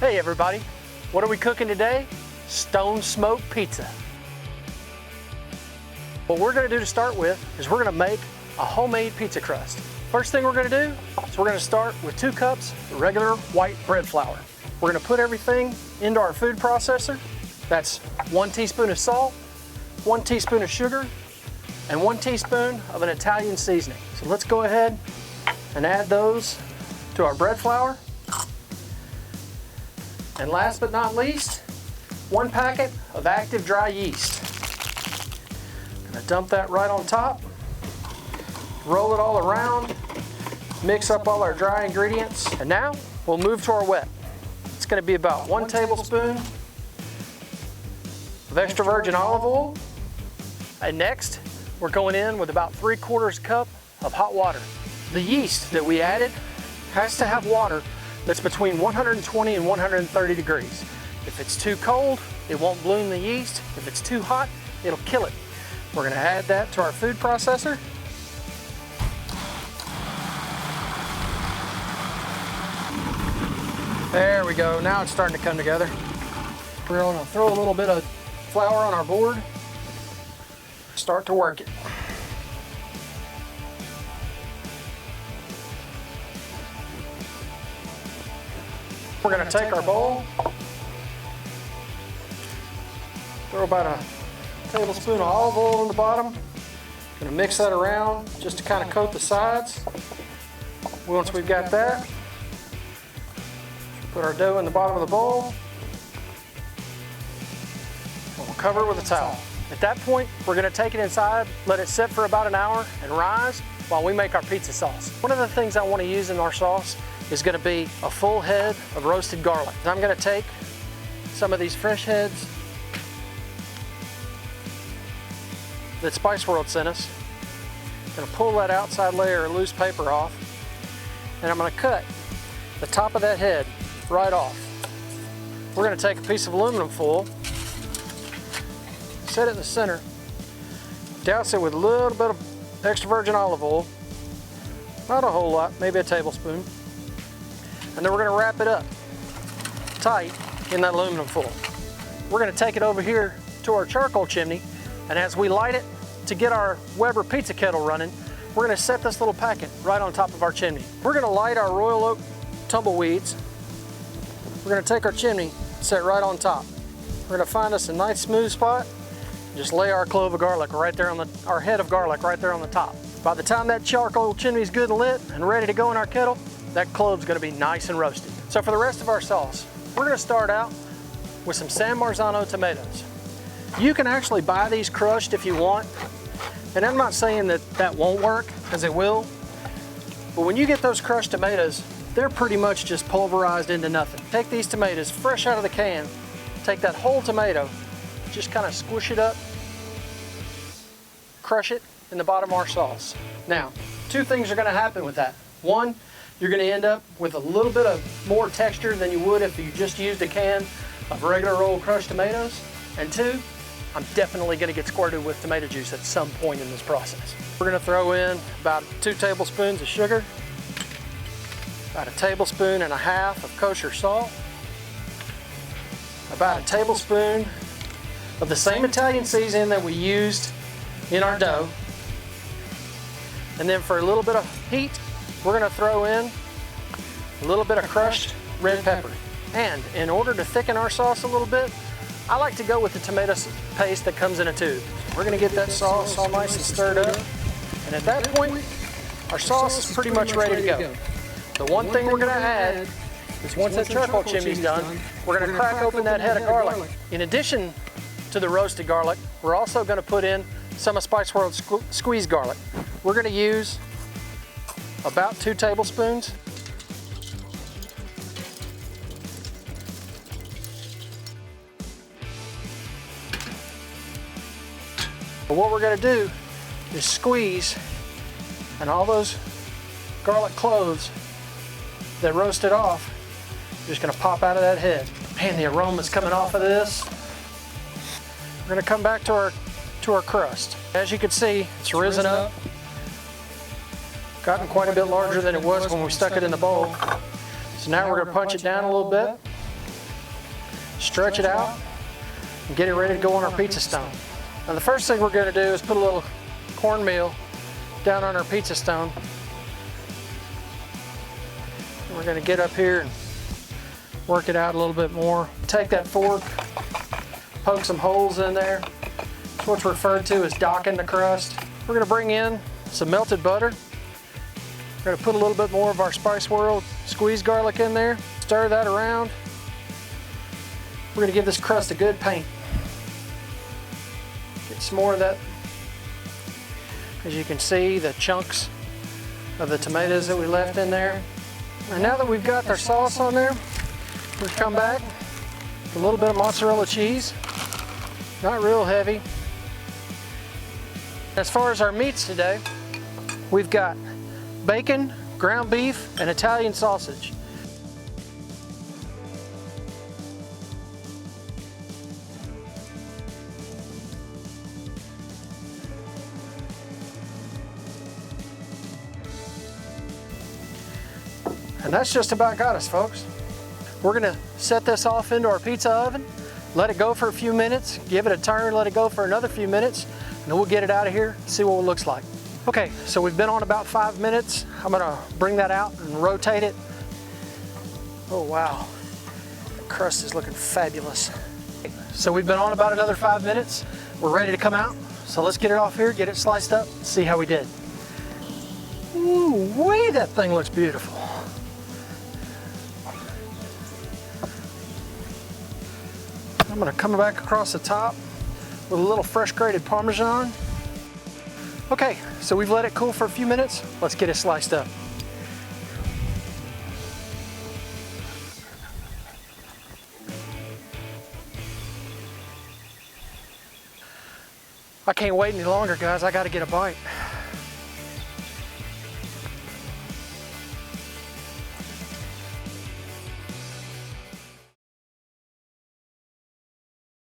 Hey everybody, what are we cooking today? Stone smoked pizza. What we're gonna do to start with is we're gonna make a homemade pizza crust. First thing we're gonna do is we're gonna start with 2 cups of regular white bread flour. We're gonna put everything into our food processor. That's 1 teaspoon of salt, 1 teaspoon of sugar, and 1 teaspoon of an Italian seasoning. So let's go ahead and add those to our bread flour. And last but not least, 1 packet of active dry yeast. Gonna dump that right on top, roll it all around, mix up all our dry ingredients, and now we'll move to our wet. It's gonna be about 1 tablespoon of extra virgin olive oil. And next, we're going in with about 3/4 cup of hot water. The yeast that we added has to have water that's between 120 and 130 degrees. If it's too cold, it won't bloom the yeast. If it's too hot, it'll kill it. We're gonna add that to our food processor. There we go, now it's starting to come together. We're gonna throw a little bit of flour on our board, start to work it. We're gonna take our bowl, throw about a tablespoon of olive oil on the bottom. Gonna mix that around just to kind of coat the sides. Once we've got that, put our dough in the bottom of the bowl. And we'll cover it with a towel. At that point, we're gonna take it inside, let it sit for about an hour and rise while we make our pizza sauce. One of the things I wanna use in our sauce is gonna be a full head of roasted garlic. I'm gonna take some of these fresh heads that Spice World sent us. Gonna pull that outside layer of loose paper off, and I'm gonna cut the top of that head right off. We're gonna take a piece of aluminum foil, set it in the center, douse it with a little bit of extra virgin olive oil, not a whole lot, maybe a tablespoon. And then we're gonna wrap it up tight in that aluminum foil. We're gonna take it over here to our charcoal chimney, and as we light it to get our Weber pizza kettle running, we're gonna set this little packet right on top of our chimney. We're gonna light our Royal Oak tumbleweeds. We're gonna take our chimney, set right on top. We're gonna find us a nice smooth spot, and just lay our clove of garlic right there on our head of garlic right there on the top. By the time that charcoal chimney is good and lit and ready to go in our kettle, that clove's gonna be nice and roasted. So for the rest of our sauce, we're gonna start out with some San Marzano tomatoes. You can actually buy these crushed if you want, and I'm not saying that that won't work, because it will, but when you get those crushed tomatoes, they're pretty much just pulverized into nothing. Take these tomatoes fresh out of the can, take that whole tomato, just kind of squish it up, crush it in the bottom of our sauce. Now, 2 things are gonna happen with that. 1, you're gonna end up with a little bit of more texture than you would if you just used a can of regular old crushed tomatoes. And 2, I'm definitely gonna get squirted with tomato juice at some point in this process. We're gonna throw in about 2 tablespoons of sugar, about 1.5 tablespoons of kosher salt, about 1 tablespoon of the same Italian seasoning that we used in our dough. And then for a little bit of heat, we're gonna throw in a little bit of crushed red pepper. And in order to thicken our sauce a little bit, I like to go with the tomato paste that comes in a tube. We're gonna get that sauce all nice and stirred up. And at that point, our sauce is pretty much ready to go. The one thing we're gonna add is once that charcoal chimney's done, we're gonna crack open that head of garlic. In addition to the roasted garlic, we're also gonna put in some of Spice World's squeezed garlic. We're gonna use about 2 tablespoons. But what we're gonna do is squeeze, and all those garlic cloves that roasted off, just gonna pop out of that head. Man, the aroma's coming off of this. We're gonna come back to our crust. As you can see, it's risen up, gotten quite a bit larger than it was when we stuck it in the bowl. So now we're gonna punch it down a little bit. stretch it out, and get it ready to go on our pizza stone. Now the first thing we're going to do is put a little cornmeal down on our pizza stone. And we're going to get up here and work it out a little bit more. Take that fork, poke some holes in there. It's what's referred to as docking the crust. We're going to bring in some melted butter. We're going to put a little bit more of our Spice World squeezed garlic in there. Stir that around. We're going to give this crust a good paint. Get some more of that. As you can see, the chunks of the tomatoes that we left in there. And now that we've got our sauce on there, we're going to come back with a little bit of mozzarella cheese. Not real heavy. As far as our meats today, we've got bacon, ground beef, and Italian sausage. And that's just about got us, folks. We're gonna set this off into our pizza oven, let it go for a few minutes, give it a turn, let it go for another few minutes, and then we'll get it out of here and see what it looks like. Okay, so we've been on about 5 minutes. I'm gonna bring that out and rotate it. Oh wow, the crust is looking fabulous. So we've been on about another 5 minutes. We're ready to come out. So let's get it off here, get it sliced up, see how we did. Ooh, wee, that thing looks beautiful. I'm gonna come back across the top with a little fresh grated Parmesan. Okay, so we've let it cool for a few minutes. Let's get it sliced up. I can't wait any longer, guys. I gotta get a bite.